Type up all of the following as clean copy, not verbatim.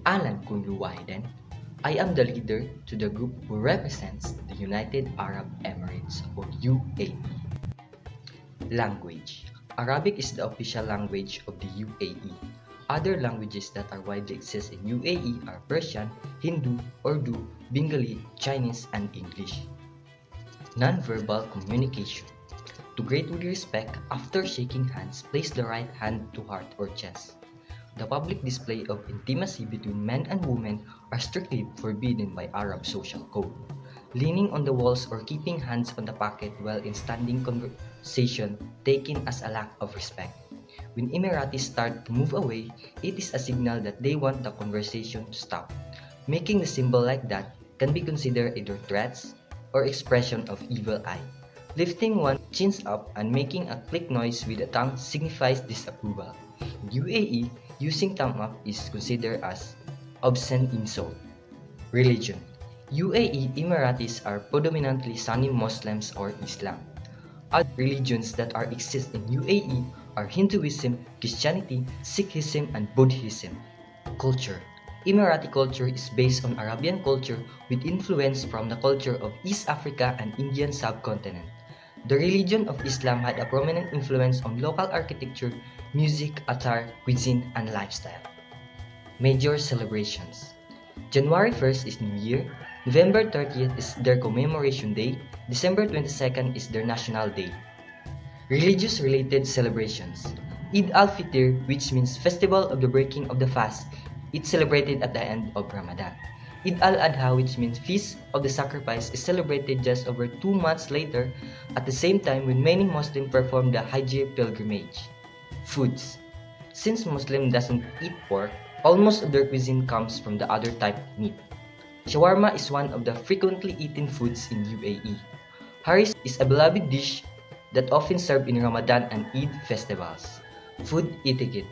Alan Kunlu Wahiden. I am the leader to the group who represents the United Arab Emirates or UAE. Language. Arabic is the official language of the UAE. Other languages that are widely exist in UAE are Persian, Hindu, Urdu, Bengali, Chinese, and English. Non-verbal communication. To greatly respect, after shaking hands, place the right hand to heart or chest. The public display of intimacy between men and women are strictly forbidden by Arab social code. Leaning on the walls or keeping hands on the pocket while in standing conversation taken as a lack of respect. When Emiratis start to move away, it is a signal that they want the conversation to stop. Making the symbol like that can be considered either threats or expression of evil eye. Lifting one chins up and making a click noise with the tongue signifies disapproval. In UAE, using thumb up is considered as obscene insult. Religion. UAE Emiratis are predominantly Sunni Muslims or Islam. Other religions that are exist in UAE are Hinduism, Christianity, Sikhism, and Buddhism. Culture. Emirati culture is based on Arabian culture with influence from the culture of East Africa and Indian subcontinent. The religion of Islam had a prominent influence on local architecture, music, attire, cuisine, and lifestyle. Major celebrations. January 1st is New Year, November 30th is their commemoration day, December 22nd is their national day. Religious-related celebrations. Eid al-Fitr, which means Festival of the Breaking of the Fast, it's celebrated at the end of Ramadan. Eid al-Adha, which means Feast of the Sacrifice, is celebrated just over 2 months later, at the same time when many Muslims perform the Hajj pilgrimage. Foods. Since Muslim doesn't eat pork, almost of their cuisine comes from the other type of meat. Shawarma is one of the frequently eaten foods in UAE. Haris is a beloved dish that often served in Ramadan and Eid festivals. Food etiquette.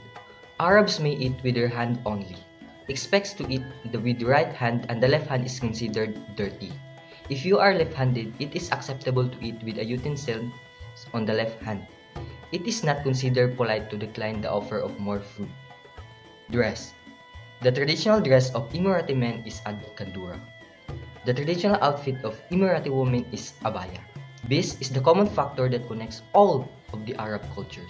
Arabs may eat with their hand only. Expects to eat with the right hand and the left hand is considered dirty. If you are left-handed, it is acceptable to eat with a utensil on the left hand. It is not considered polite to decline the offer of more food. Dress. The traditional dress of Emirati men is al-kandura. The traditional outfit of Emirati women is abaya. This is the common factor that connects all of the Arab cultures.